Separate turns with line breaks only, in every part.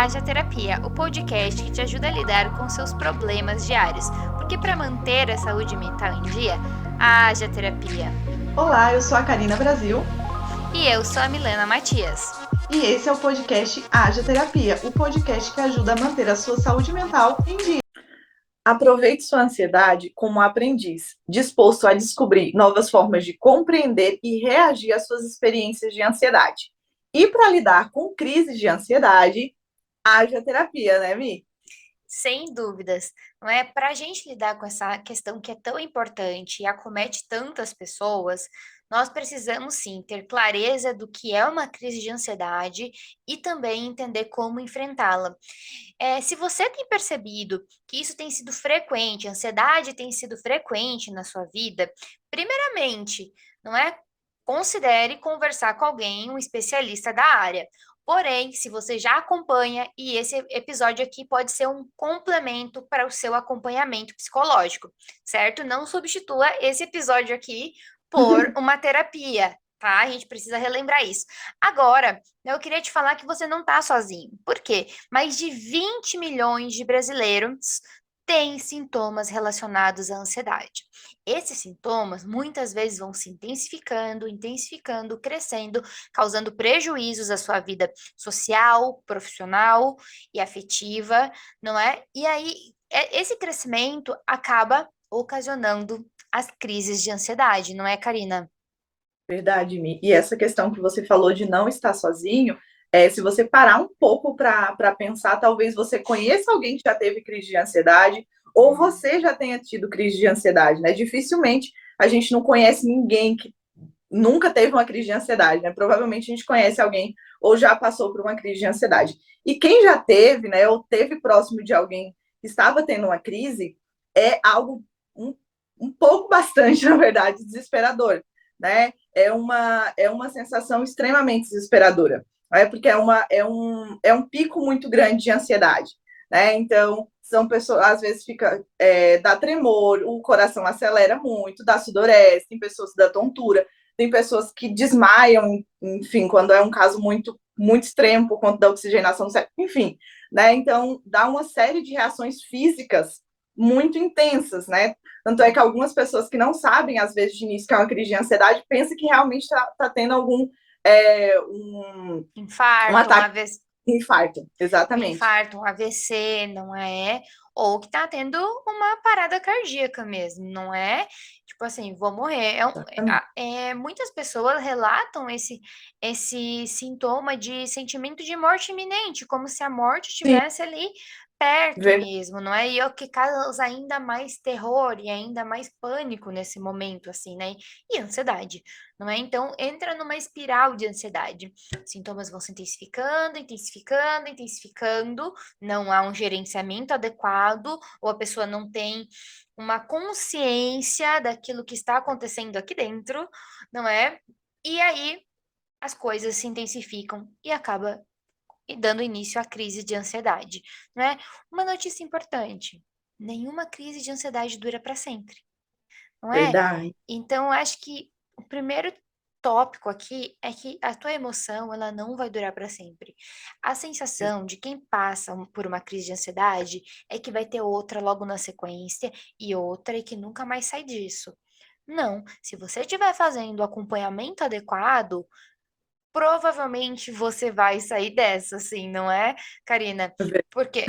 Haja Terapia, o podcast que te ajuda a lidar com seus problemas diários. Porque para manter a saúde mental em dia, haja terapia.
Olá, eu sou a Karina Brasil.
E eu sou a Milena Matias.
E esse é o podcast Haja Terapia, o podcast que ajuda a manter a sua saúde mental em dia. Aproveite sua ansiedade como aprendiz, disposto a descobrir novas formas de compreender e reagir às suas experiências de ansiedade. E para lidar com crises de ansiedade, haja terapia, né, Mi?
Sem dúvidas, não é? Para a gente lidar com essa questão que é tão importante e acomete tantas pessoas, nós precisamos sim ter clareza do que é uma crise de ansiedade e também entender como enfrentá-la. Se você tem percebido que isso tem sido frequente, a ansiedade tem sido frequente na sua vida, primeiramente, não é? Considere conversar com alguém, um especialista da área. Porém, se você já acompanha, e esse episódio aqui pode ser um complemento para o seu acompanhamento psicológico, certo? Não substitua esse episódio aqui por uma terapia, tá? A gente precisa relembrar isso. Agora, eu queria te falar que você não está sozinho. Por quê? Mais de 20 milhões de brasileiros têm sintomas relacionados à ansiedade. Esses sintomas muitas vezes vão se intensificando, intensificando, crescendo, causando prejuízos à sua vida social, profissional e afetiva, não é? E aí, esse crescimento acaba ocasionando as crises de ansiedade, não é, Karina?
Verdade, Mi. E essa questão que você falou de não estar sozinho, se você parar um pouco para pensar, talvez você conheça alguém que já teve crise de ansiedade, ou você já tenha tido crise de ansiedade, né? Dificilmente a gente não conhece ninguém que nunca teve uma crise de ansiedade, né? Provavelmente a gente conhece alguém ou já passou por uma crise de ansiedade. E quem já teve, né, ou teve próximo de alguém que estava tendo uma crise, é algo um pouco bastante, na verdade, desesperador, né? É uma sensação extremamente desesperadora, né? Porque é um pico muito grande de ansiedade, né? Então, são pessoas, às vezes dá tremor, o coração acelera muito, dá sudorese, tem pessoas que dá tontura, tem pessoas que desmaiam, enfim, quando é um caso muito, muito extremo por conta da oxigenação, enfim, né? Então, dá uma série de reações físicas muito intensas, né? Tanto é que algumas pessoas que não sabem, às vezes, de início, que é uma crise de ansiedade, pensam que realmente está tendo algum um
Infarto,
ataque de infarto.
um
Exatamente.
infarto, um AVC, não é? Ou que tá tendo uma parada cardíaca mesmo, não é? Tipo assim, vou morrer.
Exatamente.
Muitas pessoas relatam esse sintoma de sentimento de morte iminente, como se a morte
Sim,
estivesse ali perto
verdade.
mesmo, não é? E é o que causa ainda mais terror e ainda mais pânico nesse momento, assim, né? E ansiedade, não é? Então, entra numa espiral de ansiedade. Sintomas vão se intensificando, intensificando, intensificando, não há um gerenciamento adequado, ou a pessoa não tem uma consciência daquilo que está acontecendo aqui dentro, não é? E aí as coisas se intensificam e acaba dando início à crise de ansiedade, não é? Uma notícia importante: nenhuma crise de ansiedade dura para sempre, não é?
Verdade.
Então, eu acho que o primeiro tópico aqui é que a tua emoção, ela não vai durar para sempre. A sensação de quem passa por uma crise de ansiedade é que vai ter outra logo na sequência e outra e que nunca mais sai disso. Não, se você estiver fazendo o acompanhamento adequado, provavelmente você vai sair dessa, assim, não é, Karina? Porque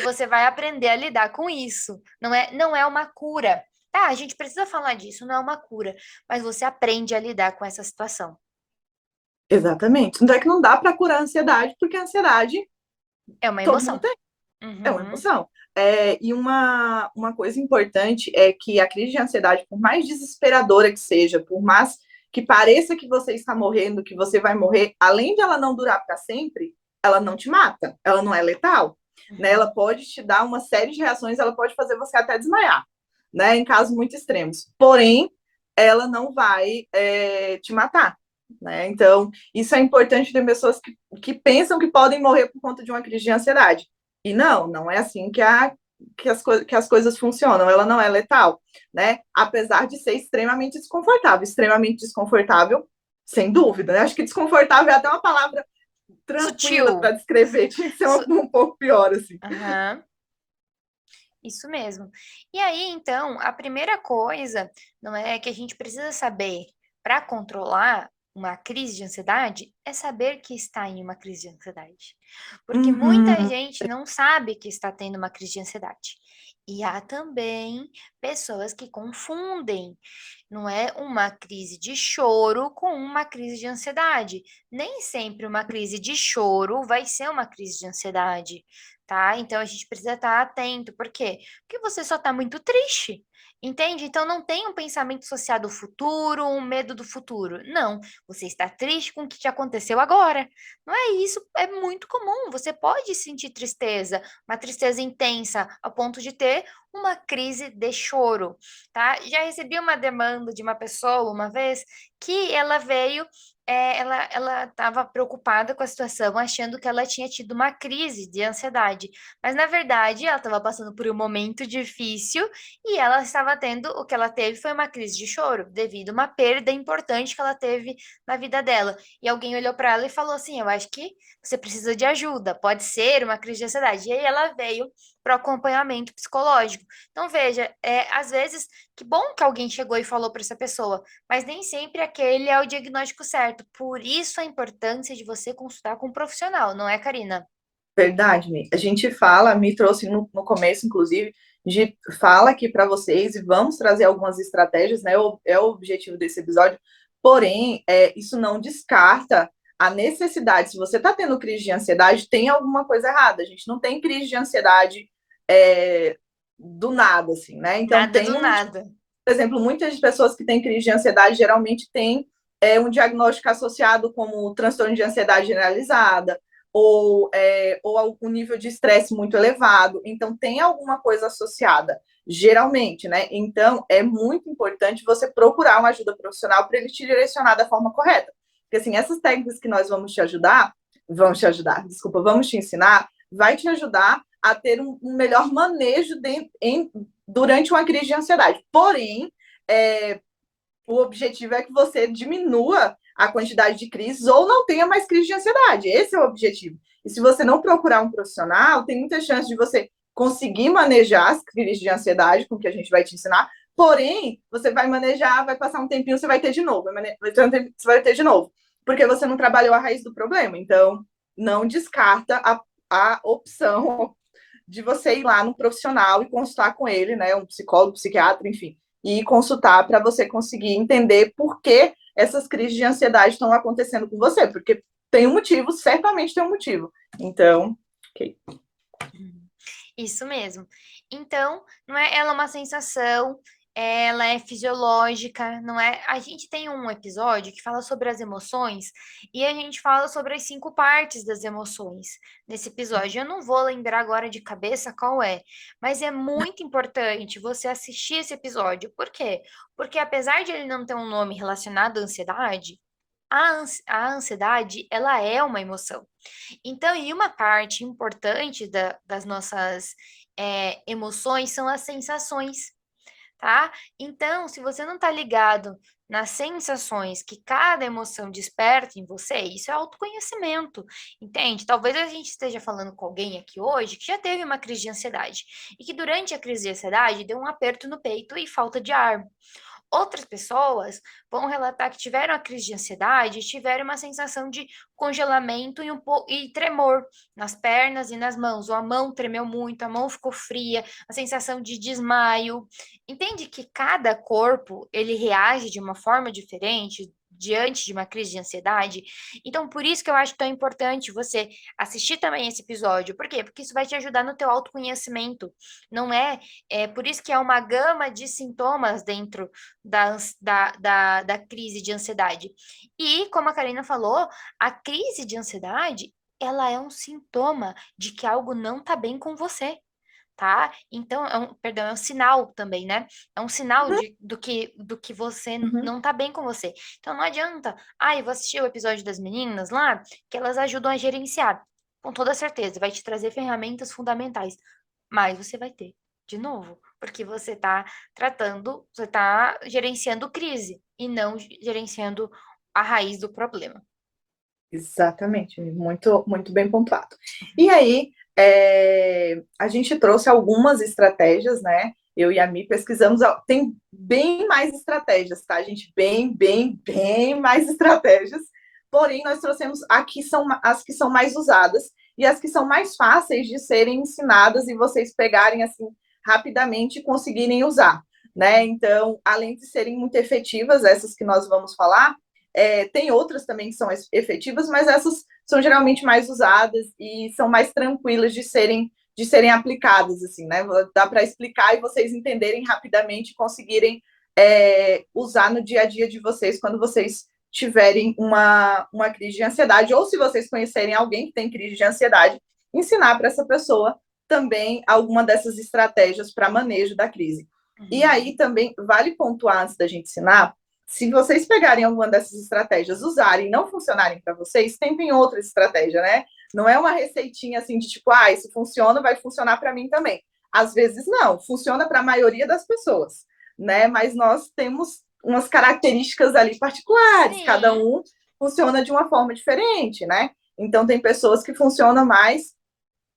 você vai aprender a lidar com isso. Não é uma cura. Tá, a gente precisa falar disso, não é uma cura, mas você aprende a lidar com essa situação.
Exatamente. Não é que não dá para curar a ansiedade, porque a ansiedade
É uma
todo mundo
emoção.
tem. É uma
Uhum.
emoção. E uma coisa importante é que a crise de ansiedade, por mais desesperadora que seja, por mais que pareça que você está morrendo, que você vai morrer, além de ela não durar para sempre, ela não te mata, ela não é letal. Né?
Uhum.
Ela pode te dar uma série de reações, ela pode fazer você até desmaiar, né? Em casos muito extremos. Porém, ela não vai te matar. Né? Então, isso é importante. Tem pessoas que pensam que podem morrer por conta de uma crise de ansiedade. E não é assim que as coisas funcionam, ela não é letal, né? Apesar de ser extremamente desconfortável, sem dúvida, né? Acho que desconfortável é até uma palavra tranquila
Sutil.
para descrever, tinha que ser
Su-
um pouco pior, assim.
Aham. Isso mesmo. E aí, então, a primeira coisa, não é que a gente precisa saber para controlar uma crise de ansiedade é saber que está em uma crise de ansiedade. Porque muita
Uhum,
gente não sabe que está tendo uma crise de ansiedade. E há também pessoas que confundem, não é uma crise de choro com uma crise de ansiedade. Nem sempre uma crise de choro vai ser uma crise de ansiedade, tá? Então a gente precisa estar atento. Por quê? Porque você só está muito triste. Entende? Então não tem um pensamento associado ao futuro, um medo do futuro. Não, você está triste com o que te aconteceu agora. Não é isso, é muito comum. Você pode sentir tristeza, uma tristeza intensa, ao ponto de ter uma crise de choro, tá? Já recebi uma demanda de uma pessoa uma vez que ela veio, ela estava preocupada com a situação, achando que ela tinha tido uma crise de ansiedade, mas na verdade ela estava passando por um momento difícil e ela estava tendo, o que ela teve foi uma crise de choro, devido a uma perda importante que ela teve na vida dela. E alguém olhou para ela e falou assim: Eu acho que você precisa de ajuda, pode ser uma crise de ansiedade. E aí ela veio para o acompanhamento psicológico. Então, veja, às vezes, que bom que alguém chegou e falou para essa pessoa, mas nem sempre aquele é o diagnóstico certo. Por isso a importância de você consultar com um profissional, não é, Karina?
verdade, Mi. A gente fala, me trouxe no começo, inclusive, de fala aqui para vocês e vamos trazer algumas estratégias, né? É o objetivo desse episódio. Porém, isso não descarta a necessidade. Se você está tendo crise de ansiedade, tem alguma coisa errada. A gente não tem crise de ansiedade é, do nada, assim, né? Então,
Nada
tem
do
um motivo.
nada.
Por exemplo, muitas pessoas que têm crise de ansiedade geralmente têm um diagnóstico associado como transtorno de ansiedade generalizada ou um nível de estresse muito elevado. Então, tem alguma coisa associada, geralmente, né? Então, é muito importante você procurar uma ajuda profissional para ele te direcionar da forma correta. Porque, assim, essas técnicas que nós vamos te ensinar, vai te ajudar a ter um melhor manejo durante uma crise de ansiedade. Porém, o objetivo é que você diminua a quantidade de crises ou não tenha mais crise de ansiedade. Esse é o objetivo. E se você não procurar um profissional, tem muita chance de você conseguir manejar as crises de ansiedade, com o que a gente vai te ensinar. Porém, você vai manejar, vai passar um tempinho, você vai ter de novo. Você vai ter de novo. Porque você não trabalhou a raiz do problema. Então, não descarta a opção de você ir lá no profissional e consultar com ele, né? Um psicólogo, psiquiatra, enfim, e consultar para você conseguir entender por que essas crises de ansiedade estão acontecendo com você, porque tem um motivo, certamente tem um motivo. Então, ok.
Isso mesmo. Então, não é, ela é uma sensação, ela é fisiológica, não é? A gente tem um episódio que fala sobre as emoções e a gente fala sobre as 5 partes das emoções nesse episódio. Eu não vou lembrar agora de cabeça qual é, mas é muito importante você assistir esse episódio. Por quê? Porque apesar de ele não ter um nome relacionado à ansiedade, a ansiedade, ela é uma emoção. Então, e uma parte importante das nossas emoções são as sensações, tá? Então, se você não está ligado nas sensações que cada emoção desperta em você, isso é autoconhecimento, entende? Talvez a gente esteja falando com alguém aqui hoje que já teve uma crise de ansiedade e que durante a crise de ansiedade deu um aperto no peito e falta de ar. Outras pessoas vão relatar que tiveram a crise de ansiedade e tiveram uma sensação de congelamento e tremor nas pernas e nas mãos. Ou a mão tremeu muito, a mão ficou fria, a sensação de desmaio. Entende que cada corpo ele reage de uma forma diferente diante de uma crise de ansiedade? Então, por isso que eu acho tão importante você assistir também esse episódio. Por quê? Porque isso vai te ajudar no teu autoconhecimento. Não é por isso que é uma gama de sintomas dentro da crise de ansiedade. E, como a Karina falou, a crise de ansiedade, ela é um sintoma de que algo não está bem com você. Tá? Então, perdão, é um sinal também, né? É um sinal do que você
Uhum.
não tá bem com você. Então, não adianta, eu vou assistir o episódio das meninas lá, que elas ajudam a gerenciar. Com toda certeza, vai te trazer ferramentas fundamentais. Mas você vai ter, de novo, porque você está gerenciando crise e não gerenciando a raiz do problema.
Exatamente, muito, muito bem pontuado. E aí, a gente trouxe algumas estratégias, né? Eu e a Mi pesquisamos, tem bem mais estratégias, tá, gente? Bem, bem, bem mais estratégias. Porém, nós trouxemos aqui são as que são mais usadas e as que são mais fáceis de serem ensinadas e vocês pegarem assim rapidamente e conseguirem usar, né? Então, além de serem muito efetivas, essas que nós vamos falar, tem outras também que são efetivas, mas essas são geralmente mais usadas e são mais tranquilas de serem aplicadas, assim, né? Dá para explicar e vocês entenderem rapidamente e conseguirem usar no dia a dia de vocês quando vocês tiverem uma crise de ansiedade, ou se vocês conhecerem alguém que tem crise de ansiedade, ensinar para essa pessoa também alguma dessas estratégias para manejo da crise. E aí também vale pontuar antes da gente ensinar, se vocês pegarem alguma dessas estratégias, usarem e não funcionarem para vocês, tentem outra estratégia, né? Não é uma receitinha assim de tipo, isso funciona, vai funcionar para mim também. Às vezes não, funciona para a maioria das pessoas, né? Mas nós temos umas características ali particulares, cada
Sim.
um funciona de uma forma diferente, né? Então tem pessoas que funcionam mais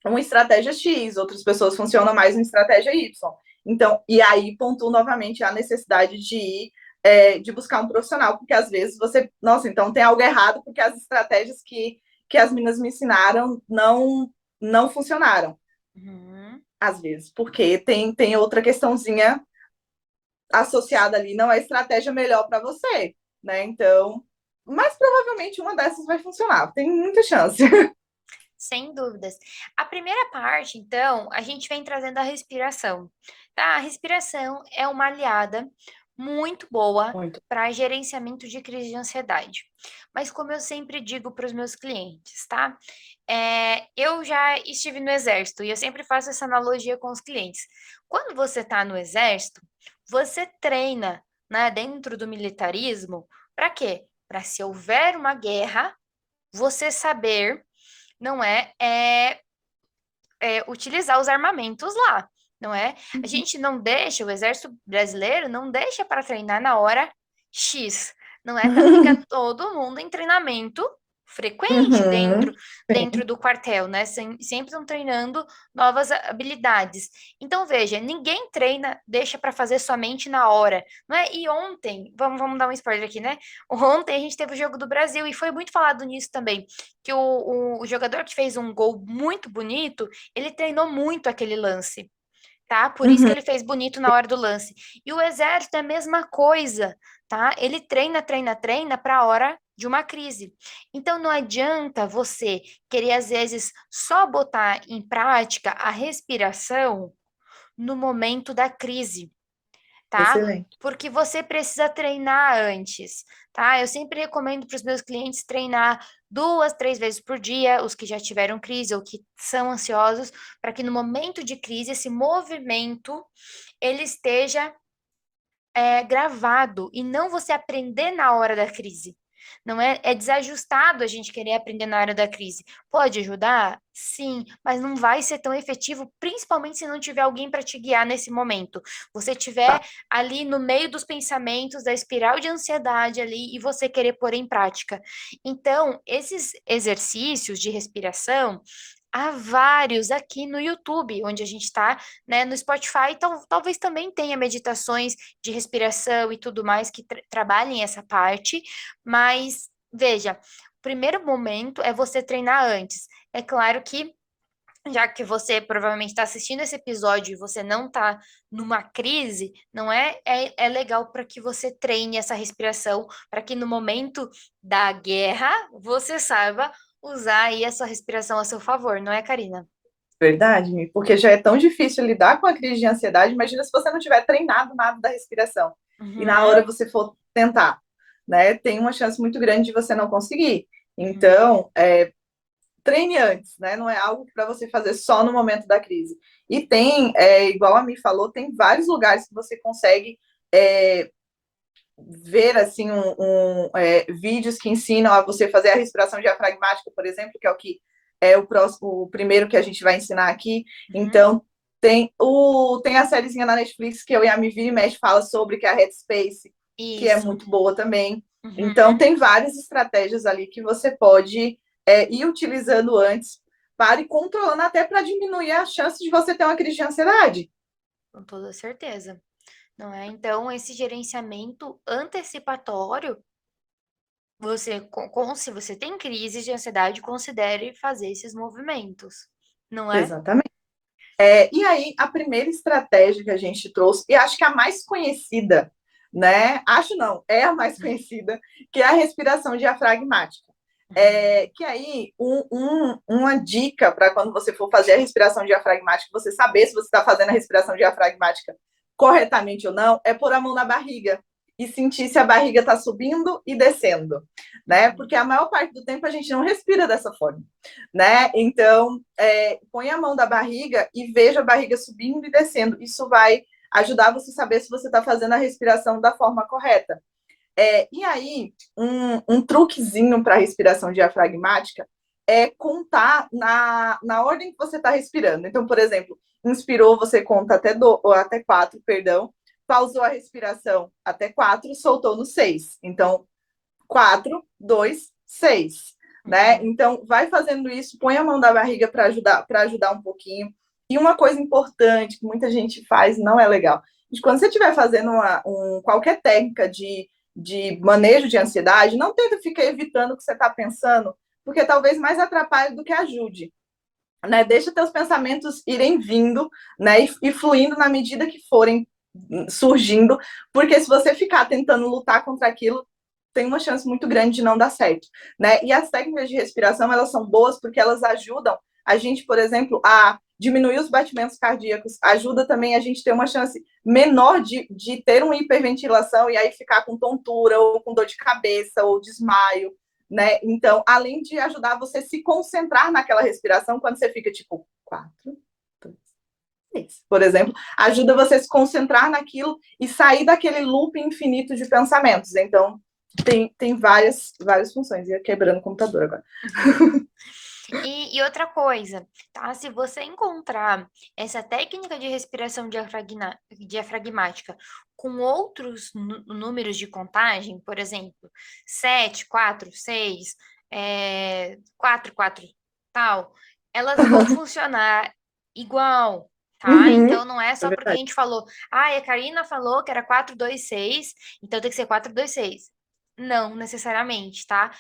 uma estratégia X, outras pessoas funcionam mais uma estratégia Y. Então, e aí pontuo novamente a necessidade de ir de buscar um profissional, porque às vezes você, nossa, então tem algo errado, porque as estratégias que as meninas me ensinaram não funcionaram,
Uhum.
às vezes, porque tem outra questãozinha associada ali, não é a estratégia melhor para você, né? Então, mas provavelmente uma dessas vai funcionar, tem muita chance.
Sem dúvidas. A primeira parte, então, a gente vem trazendo a respiração, tá? A respiração é uma aliada muito boa
Muito.
para gerenciamento de crise de ansiedade. Mas como eu sempre digo para os meus clientes, tá? Eu já estive no exército e eu sempre faço essa analogia com os clientes. Quando você está no exército, você treina, né, dentro do militarismo, para quê? Para se houver uma guerra, você saber não utilizar os armamentos lá, não é? A gente não deixa, o exército brasileiro não deixa para treinar na hora X, não é? Fica todo mundo em treinamento frequente
Uhum.
dentro do quartel, né? Sempre estão treinando novas habilidades. Então, veja, ninguém treina, deixa para fazer somente na hora, não é? E ontem, vamos dar um spoiler aqui, né? Ontem a gente teve o Jogo do Brasil e foi muito falado nisso também, que o jogador que fez um gol muito bonito, ele treinou muito aquele lance, tá? Por isso que
Uhum.
ele fez bonito na hora do lance. E o exército é a mesma coisa, tá? Ele treina, treina, treina para a hora de uma crise. Então não adianta você querer às vezes só botar em prática a respiração no momento da crise, tá?
Excelente.
Porque você precisa treinar antes, tá? Eu sempre recomendo para os meus clientes treinar 2, 3 vezes por dia, os que já tiveram crise ou que são ansiosos, para que no momento de crise esse movimento ele esteja gravado e não você aprender na hora da crise. Não é desajustado a gente querer aprender na hora da crise. Pode ajudar? Sim, mas não vai ser tão efetivo, principalmente se não tiver alguém para te guiar nesse momento. Você tiver
Tá.
ali no meio dos pensamentos, da espiral de ansiedade ali e você querer pôr em prática. Então, esses exercícios de respiração, há vários aqui no YouTube, onde a gente está, né, no Spotify, talvez também tenha meditações de respiração e tudo mais que trabalhem essa parte, mas veja, o primeiro momento é você treinar antes. É claro que, já que você provavelmente está assistindo esse episódio e você não está numa crise, não é legal para que você treine essa respiração, para que no momento da guerra você saiba usar aí essa respiração a seu favor, não é, Karina?
Verdade, Mi, porque já é tão difícil lidar com a crise de ansiedade. Imagina se você não tiver treinado nada da respiração e na
Uhum,
hora você for tentar, né? Tem uma chance muito grande de você não conseguir.
uhum.
Então, treine antes, né? Não é algo para você fazer só no momento da crise. E tem, igual a Mi falou, tem vários lugares que você consegue ver assim vídeos que ensinam a você fazer a respiração diafragmática, por exemplo, que é o que é o primeiro que a gente vai ensinar aqui.
Uhum.
Então tem a sériezinha na Netflix que eu e a Mi vira e mexe fala sobre, que é a Headspace, que é
Isso.
muito boa também. Então,
Uhum.
tem várias estratégias ali que você pode ir utilizando antes para ir controlando até para diminuir a chance de você ter uma crise de ansiedade.
Com toda certeza, não é? Então, esse gerenciamento antecipatório, se você tem crise de ansiedade, considere fazer esses movimentos, não é?
Exatamente. E aí, a primeira estratégia que a gente trouxe, e acho que a mais conhecida, né? Acho não, é a mais conhecida, que é a respiração diafragmática. Que aí, uma dica para quando você for fazer a respiração diafragmática, você saber se você está fazendo a respiração diafragmática corretamente ou não, é pôr a mão na barriga e sentir se a barriga está subindo e descendo, né?
Uhum.
Porque a maior parte do tempo a gente não respira dessa forma, né? Então, põe a mão da barriga e veja a barriga subindo e descendo. Isso vai ajudar você a saber se você está fazendo a respiração da forma correta. E aí, um truquezinho para respiração diafragmática é contar na ordem que você está respirando. Então, por exemplo, inspirou, você conta até 4, perdão, pausou a respiração até 4, soltou no 6. Então, 4, 2, 6. Né?
Uhum.
Então, vai fazendo isso, põe a mão da barriga para ajudar um pouquinho. E uma coisa importante que muita gente faz, não é legal. Quando você estiver fazendo qualquer técnica de manejo de ansiedade, não tenta ficar evitando o que você está pensando, porque talvez mais atrapalhe do que ajude. Né? Deixa teus pensamentos irem vindo, né? E fluindo na medida que forem surgindo, porque se você ficar tentando lutar contra aquilo, tem uma chance muito grande de não dar certo, né? E as técnicas de respiração, elas são boas porque elas ajudam a gente, por exemplo, a diminuir os batimentos cardíacos, ajuda também a gente ter uma chance menor de ter uma hiperventilação e aí ficar com tontura ou com dor de cabeça ou desmaio, né? Então, além de ajudar você a se concentrar naquela respiração, quando você fica tipo 4, 2, 6, por exemplo, ajuda você a se concentrar naquilo e sair daquele loop infinito de pensamentos. Então, tem várias funções. Ia quebrando o computador agora.
E outra coisa, tá? Se você encontrar essa técnica de respiração diafragmática com outros números de contagem, por exemplo, 7, 4, 6, 4, 4, tal, elas vão funcionar igual, tá?
Uhum,
Então não é
é
só porque a
verdade.
gente falou, a Karina falou que era 4, 2, 6, então tem que ser 4, 2, 6. Não necessariamente, tá?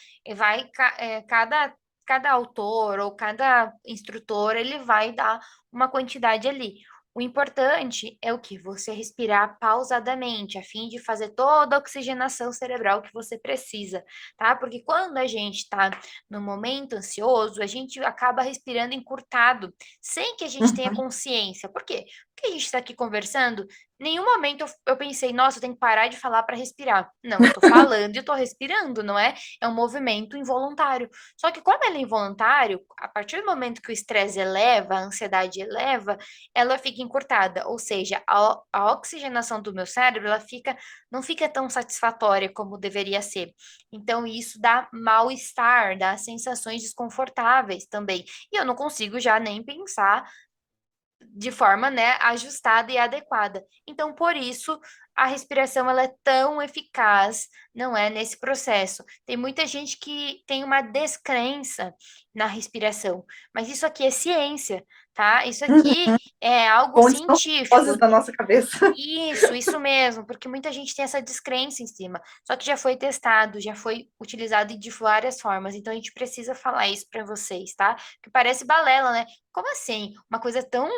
Cada autor ou cada instrutor, ele vai dar uma quantidade ali. O importante é o que? Você respirar pausadamente, a fim de fazer toda a oxigenação cerebral que você precisa, tá? Porque quando a gente está no momento ansioso, a gente acaba respirando encurtado, sem que a gente tenha
Uhum.
consciência. Por quê? Porque a gente está aqui conversando, em nenhum momento eu pensei, nossa, eu tenho que parar de falar para respirar. Não, eu tô falando e eu tô respirando, não é? É um movimento involuntário. Só que como ele é involuntário, a partir do momento que o estresse eleva, a ansiedade eleva, ela fica encurtada, ou seja, a oxigenação do meu cérebro, não fica tão satisfatória como deveria ser. Então, isso dá mal-estar, dá sensações desconfortáveis também. E eu não consigo já nem pensar de forma, né, ajustada e adequada. Então, por isso, a respiração ela é tão eficaz, não é, nesse processo. Tem muita gente que tem uma descrença na respiração, mas isso aqui é ciência, tá? Isso aqui é algo
Fontes são
científico.
vozes da nossa cabeça.
Isso mesmo, porque muita gente tem essa descrença em cima. Só que já foi testado, já foi utilizado de várias formas. Então a gente precisa falar isso para vocês, tá? Que parece balela, né? Como assim? Uma coisa tão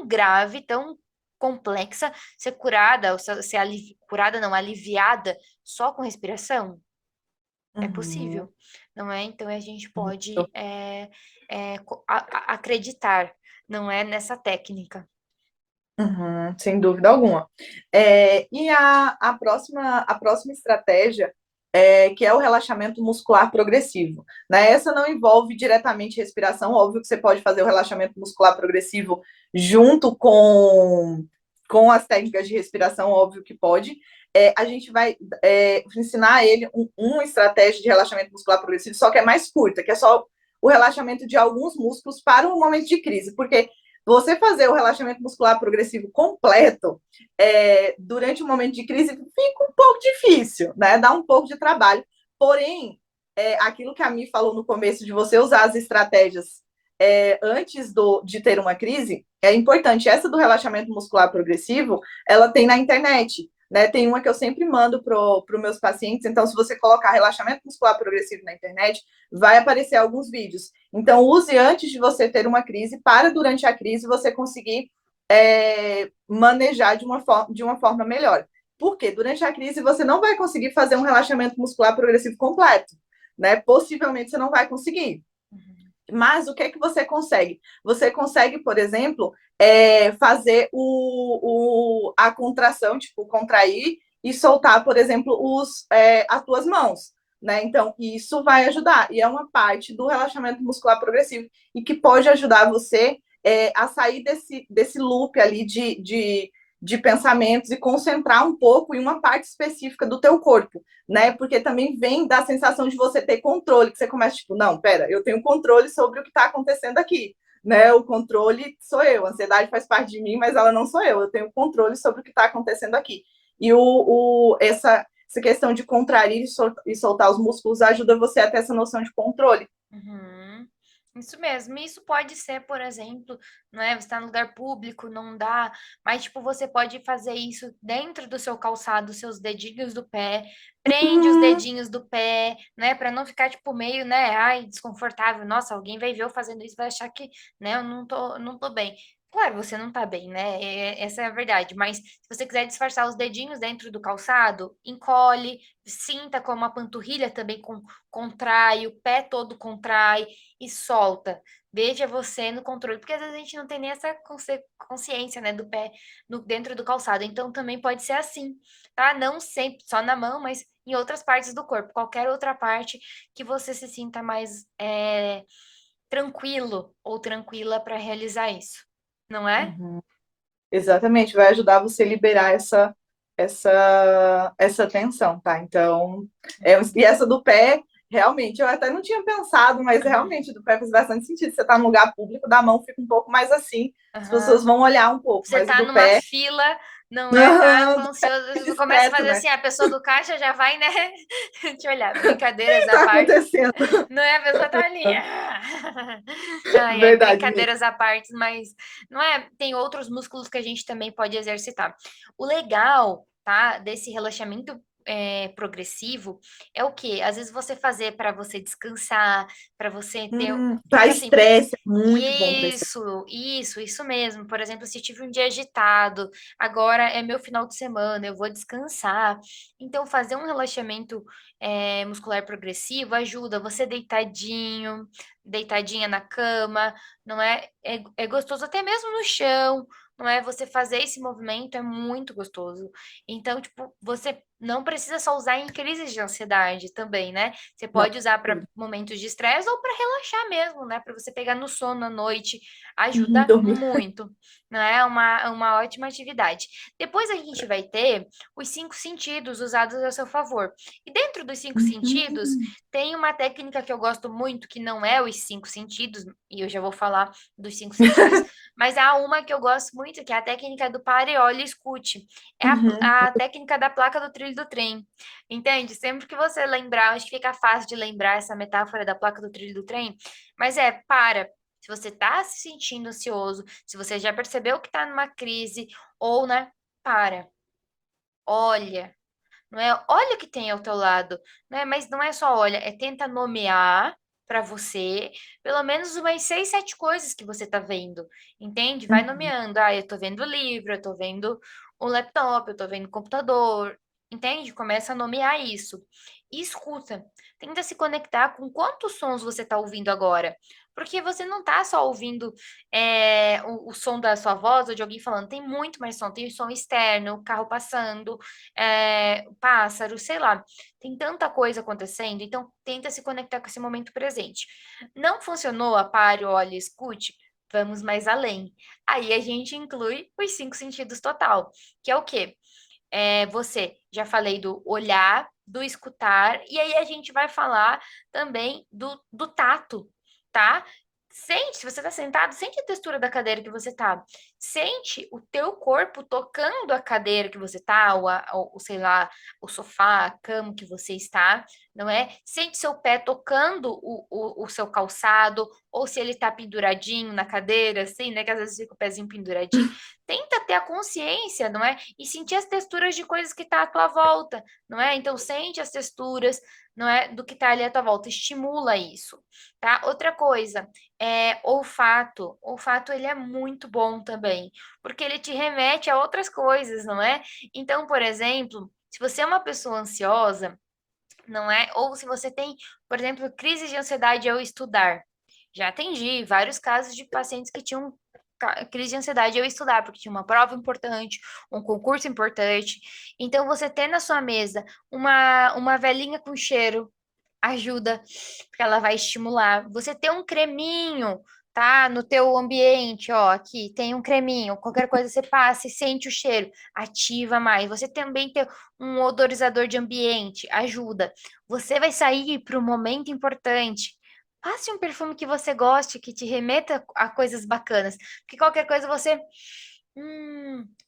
grave, tão complexa, ser curada, ou ser curada não, aliviada só com respiração? É
Uhum.
possível, não é? Então a gente pode acreditar, não é, nessa técnica.
Uhum, sem dúvida alguma. E a próxima estratégia que é o relaxamento muscular progressivo. Né? Essa não envolve diretamente respiração, óbvio que você pode fazer o relaxamento muscular progressivo junto com as técnicas de respiração, óbvio que pode. A gente vai ensinar a ele uma estratégia de relaxamento muscular progressivo, só que é mais curta, que é só o relaxamento de alguns músculos para um momento de crise, porque Você fazer o relaxamento muscular progressivo completo durante um momento de crise fica um pouco difícil, né? Dá um pouco de trabalho. Porém, aquilo que a Mi falou no começo de você usar as estratégias antes de ter uma crise é importante. Essa do relaxamento muscular progressivo, ela tem na internet. Né? Tem uma que eu sempre mando para os meus pacientes. Então, se você colocar relaxamento muscular progressivo na internet, vai aparecer alguns vídeos. Então, use antes de você ter uma crise, para durante a crise você conseguir manejar de uma forma melhor. Porque durante a crise você não vai conseguir fazer um relaxamento muscular progressivo completo. Né? Possivelmente você não vai conseguir. Mas o que é que você consegue? Você consegue, por exemplo, fazer a contração, tipo, contrair e soltar, por exemplo, as tuas mãos. Né? Então, isso vai ajudar. E é uma parte do relaxamento muscular progressivo e que pode ajudar você a sair desse loop ali de pensamentos e concentrar um pouco em uma parte específica do teu corpo, né? Porque também vem da sensação de você ter controle, que você começa, tipo, não, pera, eu tenho controle sobre o que está acontecendo aqui, né? O controle sou eu, a ansiedade faz parte de mim, mas ela não sou eu tenho controle sobre o que está acontecendo aqui. E essa questão de contrair e soltar os músculos ajuda você a ter essa noção de controle.
Uhum. Isso mesmo. Isso pode ser, por exemplo, não é? Você está no lugar público, não dá, mas tipo, você pode fazer isso dentro do seu calçado, seus dedinhos do pé, prende os dedinhos do pé, né? Para não ficar tipo meio, né? Ai, desconfortável. Nossa, alguém vai ver eu fazendo isso, vai achar que, né, eu não tô bem. Claro, você não tá bem, né? Essa é a verdade. Mas se você quiser disfarçar os dedinhos dentro do calçado, encolhe, sinta como a panturrilha também contrai, o pé todo contrai e solta. Veja você no controle, porque às vezes a gente não tem nem essa consciência, né, do pé dentro do calçado. Então também pode ser assim, tá? Não sempre só na mão, mas em outras partes do corpo, qualquer outra parte que você se sinta mais tranquilo ou tranquila para realizar isso, não é?
Uhum. Exatamente, vai ajudar você a liberar essa tensão, tá? Então, e essa do pé, realmente, eu até não tinha pensado, mas realmente do pé faz bastante sentido. Você tá no lugar público, da mão fica um pouco mais assim, as pessoas
Aham.
vão olhar um pouco,
Você
mas o
tá
do
numa
pé,
fila, não é? Tá com ansioso, começa a
discreto,
fazer
né?
assim, a pessoa do caixa já vai, né? Te olhar,
O
brincadeiras
que
à
tá
parte.
acontecendo?
Não é? A pessoa tá ali. Ai, é
Verdade, amiga.
brincadeiras à parte, mas não é? Tem outros músculos que a gente também pode exercitar. O legal, tá, desse relaxamento progressivo é o quê? Às vezes você fazer para você descansar, para você ter,
Para
tipo assim,
estresse, é muito bom para estresse.
isso mesmo. Por exemplo, se tive um dia agitado, agora é meu final de semana, eu vou descansar. Então, fazer um relaxamento muscular progressivo ajuda você deitadinho, deitadinha na cama, não é? É gostoso até mesmo no chão, não é? Você fazer esse movimento é muito gostoso. Então, tipo, você não precisa só usar em crises de ansiedade também, né? Você
Não,
pode usar para momentos de estresse ou para relaxar mesmo, né? Para você pegar no sono à noite, ajuda
dormir.
muito, não é? Uma ótima atividade. Depois a gente vai ter os cinco sentidos usados a seu favor. E dentro dos cinco sentidos,
Uhum.
tem uma técnica que eu gosto muito, que não é os cinco sentidos, e eu já vou falar dos cinco sentidos, mas há uma que eu gosto muito, que é a técnica do pare, olhe e escute. É
Uhum.
a técnica da placa do trilho do trem. Entende? Sempre que você lembrar, acho que fica fácil de lembrar essa metáfora da placa do trilho do trem, mas para. Se você está se sentindo ansioso, se você já percebeu que está numa crise, ou, né, para, olha, não é? Olha o que tem ao teu lado, não é? Mas não é só olha, é tenta nomear para você pelo menos umas seis, sete coisas que você tá vendo, entende? Vai
Uhum.
nomeando, ah, eu tô vendo o livro, eu tô vendo o laptop, eu tô vendo o computador, entende? Começa a nomear isso. E escuta, tenta se conectar com quantos sons você tá ouvindo agora. Porque você não tá só ouvindo o som da sua voz ou de alguém falando, tem muito mais som, tem o som externo, o carro passando, pássaro, sei lá. Tem tanta coisa acontecendo, então tenta se conectar com esse momento presente. Não funcionou a pare, olhe, escute? Vamos mais além. Aí a gente inclui os cinco sentidos total, que é o quê? Você, já falei do olhar, do escutar, e aí a gente vai falar também do tato, tá? Sente, se você está sentado, sente a textura da cadeira que você está. Sente o teu corpo tocando a cadeira que você está, ou sei lá, o sofá, a cama que você está, não é? Sente seu pé tocando o seu calçado, ou se ele está penduradinho na cadeira, assim, né? Que às vezes fica o pezinho penduradinho. Tenta ter a consciência, não é? E sentir as texturas de coisas que está à tua volta, não é? Então sente as texturas, não é? Do que está ali à tua volta. Estimula isso, tá? Outra coisa olfato. Olfato ele é muito bom também, porque ele te remete a outras coisas, não é? Então, por exemplo, se você é uma pessoa ansiosa, não é? Ou se você tem, por exemplo, crise de ansiedade ao estudar. Já atendi vários casos de pacientes que tinham crise de ansiedade ao estudar, porque tinha uma prova importante, um concurso importante. Então, você ter na sua mesa uma velinha com cheiro ajuda, porque ela vai estimular. Você ter um creminho, tá? No teu ambiente, ó, aqui tem um creminho, qualquer coisa você passa e sente o cheiro, ativa mais. Você também ter um odorizador de ambiente, ajuda. Você vai sair para um momento importante. Passe um perfume que você goste, que te remeta a coisas bacanas. Porque qualquer coisa você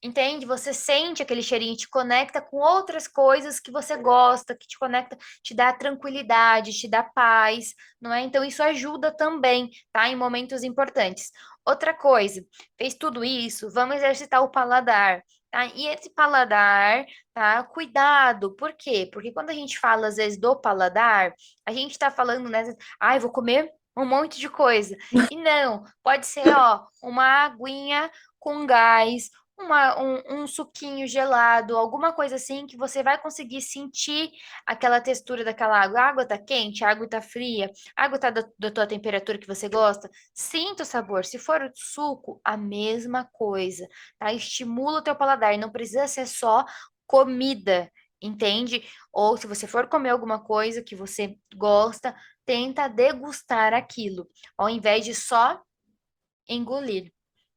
entende? Você sente aquele cheirinho, te conecta com outras coisas que você gosta, que te conecta, te dá tranquilidade, te dá paz, não é? Então isso ajuda também, tá? Em momentos importantes. Outra coisa, fez tudo isso, vamos exercitar o paladar, tá? E esse paladar, tá? Cuidado, por quê? Porque quando a gente fala às vezes do paladar, a gente tá falando, né? Ai, vou comer um monte de coisa. E não, pode ser, ó, uma aguinha com gás, um suquinho gelado, alguma coisa assim que você vai conseguir sentir aquela textura daquela água. A água tá quente, a água tá fria, a água tá da tua temperatura que você gosta. Sinta o sabor. Se for o suco, a mesma coisa, tá? Estimula o teu paladar. Não precisa ser só comida, entende? Ou se você for comer alguma coisa que você gosta, tenta degustar aquilo, ao invés de só engolir.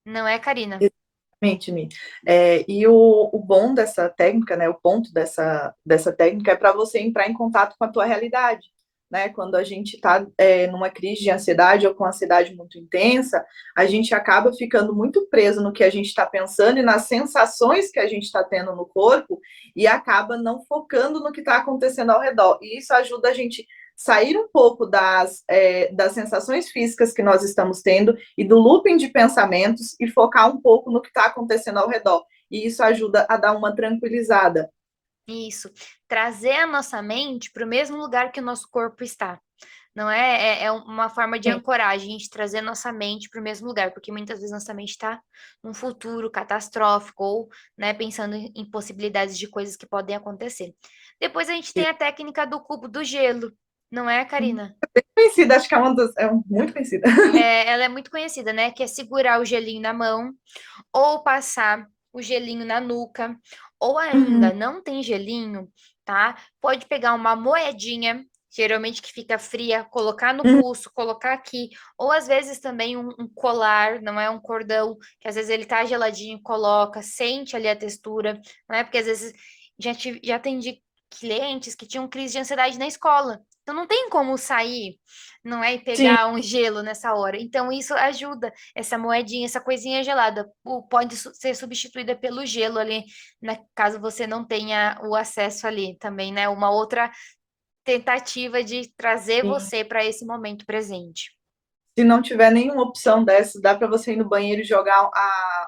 Não é, Karina?
Exatamente, Mi. E o bom dessa técnica, né, o ponto dessa técnica é para você entrar em contato com a tua realidade, né? Quando a gente está numa crise de ansiedade ou com ansiedade muito intensa, a gente acaba ficando muito preso no que a gente está pensando e nas sensações que a gente está tendo no corpo e acaba não focando no que está acontecendo ao redor. E isso ajuda a gente sair um pouco das sensações físicas que nós estamos tendo e do looping de pensamentos e focar um pouco no que está acontecendo ao redor. E isso ajuda a dar uma tranquilizada.
Isso. Trazer a nossa mente para o mesmo lugar que o nosso corpo está. Não é, é uma forma de
Sim,
ancoragem, a gente trazer nossa mente para o mesmo lugar, porque muitas vezes nossa mente está num futuro catastrófico ou, né, pensando em possibilidades de coisas que podem acontecer. Depois a gente tem a técnica do cubo do gelo, não é, Karina?
conhecida, acho que muito conhecida.
Ela é muito conhecida, né? Que é segurar o gelinho na mão ou passar o gelinho na nuca, ou
Uhum,
ainda não tem gelinho, tá? Pode pegar uma moedinha, geralmente que fica fria, colocar no
uhum,
pulso, colocar aqui, ou às vezes também um colar, não é um cordão, que às vezes ele tá geladinho, coloca, sente ali a textura, não é? Porque às vezes já atendi clientes que tinham crise de ansiedade na escola. Então não tem como sair, não é? E
sim,
pegar um gelo nessa hora. Então isso ajuda essa moedinha, essa coisinha gelada, pode ser substituída pelo gelo ali, né, caso você não tenha o acesso ali também, né? Uma outra tentativa de trazer
sim.
você para esse momento presente.
Se não tiver nenhuma opção dessa, dá para você ir no banheiro e jogar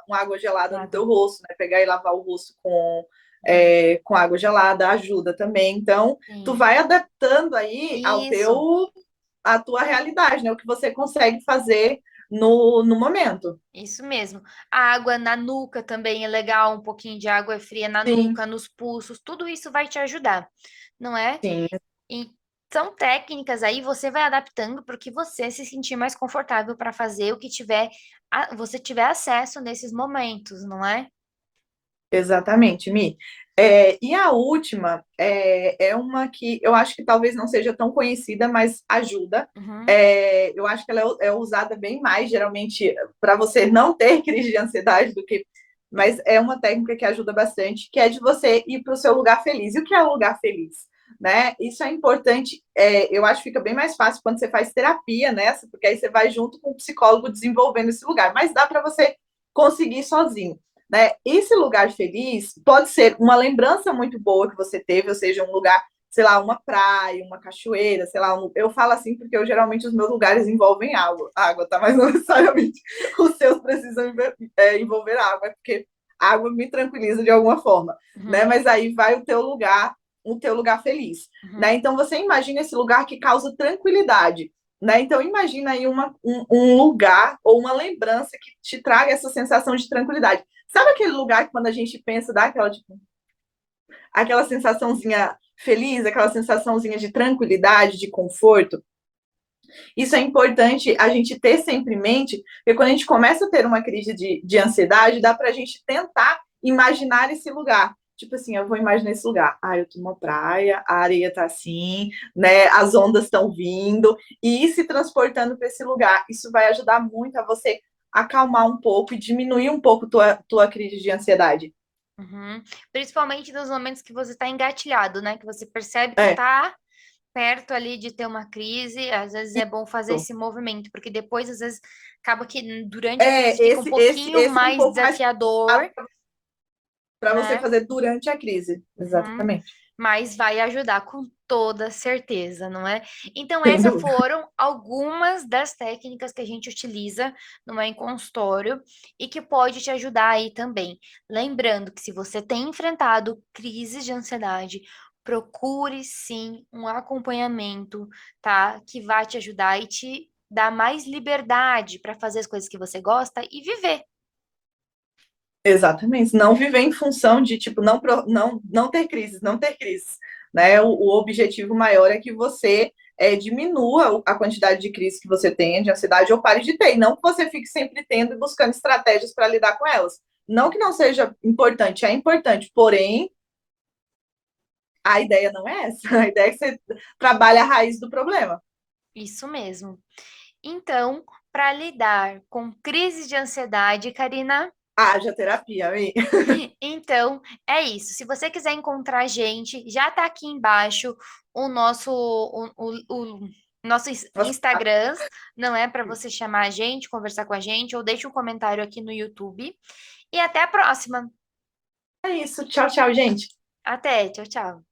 uma água gelada no
Nada.
teu rosto, né? Pegar e lavar o rosto
Hum,
com água gelada, ajuda também. Então, tu
sim.
vai adaptando aí
Isso,
a tua realidade, né? O que você consegue fazer no momento.
isso mesmo. A água na nuca também é legal, um pouquinho de água fria na
Sim,
nuca, nos pulsos, tudo isso vai te ajudar, não é?
sim,
E são técnicas aí, você vai adaptando para o que você se sentir mais confortável para fazer o que tiver, você tiver acesso nesses momentos, não é?
exatamente, Mi. E a última é uma que eu acho que talvez não seja tão conhecida, mas ajuda.
Uhum,
Eu acho que ela é usada bem mais, geralmente, para você não ter crise de ansiedade do que. Mas é uma técnica que ajuda bastante, que é de você ir para o seu lugar feliz. E o que é o lugar feliz? né? Isso é importante. Eu acho que fica bem mais fácil quando você faz terapia nessa, porque aí você vai junto com o psicólogo desenvolvendo esse lugar. Mas dá para você conseguir sozinho, né? Esse lugar feliz pode ser uma lembrança muito boa que você teve, ou seja, um lugar, sei lá, uma praia, uma cachoeira, sei lá. Eu falo assim porque eu geralmente os meus lugares envolvem água, tá? Mas não necessariamente os seus precisam envolver água, porque a água me tranquiliza de alguma forma, né?
Uhum,
Mas aí vai o teu lugar feliz, né?
uhum.
Então você imagina esse lugar que causa tranquilidade, né? Então imagina aí um lugar ou uma lembrança que te traga essa sensação de tranquilidade. Sabe aquele lugar que quando a gente pensa dá aquela, tipo, aquela sensaçãozinha feliz, aquela sensaçãozinha de tranquilidade, de conforto? Isso é importante a gente ter sempre em mente, porque quando a gente começa a ter uma crise de ansiedade, dá para a gente tentar imaginar esse lugar. Tipo assim, eu vou imaginar esse lugar. Ah, eu tô numa praia, a areia tá assim, né? As ondas estão vindo, e ir se transportando para esse lugar. Isso vai ajudar muito a você acalmar um pouco e diminuir um pouco tua crise de ansiedade.
Uhum. Principalmente nos momentos que você está engatilhado, né? Que você percebe que
É,
está perto ali de ter uma crise, às vezes é bom fazer
isso.
esse movimento, porque depois, às vezes, acaba que durante a crise fica um pouquinho
Esse é um
mais
pouco mais
desafiador,
para você
né?
fazer durante a crise.
Uhum.
Exatamente.
Mas vai ajudar com toda certeza, não é? Então,
Sem
essas
dúvida.
foram algumas das técnicas que a gente utiliza no em consultório e que pode te ajudar aí também. Lembrando que se você tem enfrentado crises de ansiedade, procure sim um acompanhamento, tá? Que vai te ajudar e te dar mais liberdade para fazer as coisas que você gosta e viver.
Exatamente. Não viver em função de, tipo, não ter crises, não ter crises. Né? O objetivo maior é que você diminua a quantidade de crises que você tenha, de ansiedade, ou pare de ter. E não que você fique sempre tendo e buscando estratégias para lidar com elas. Não que não seja importante, é importante, porém, a ideia não é essa. A ideia é que você trabalhe a raiz do problema.
Isso mesmo. Então, para lidar com crises de ansiedade, Karina,
Haja terapia, aí.
então é isso. Se você quiser encontrar a gente, já está aqui embaixo o nosso Instagram, não é para você chamar a gente, conversar com a gente, ou deixe um comentário aqui no YouTube. E até a próxima.
É isso. Tchau, tchau, gente.
Até, tchau, tchau.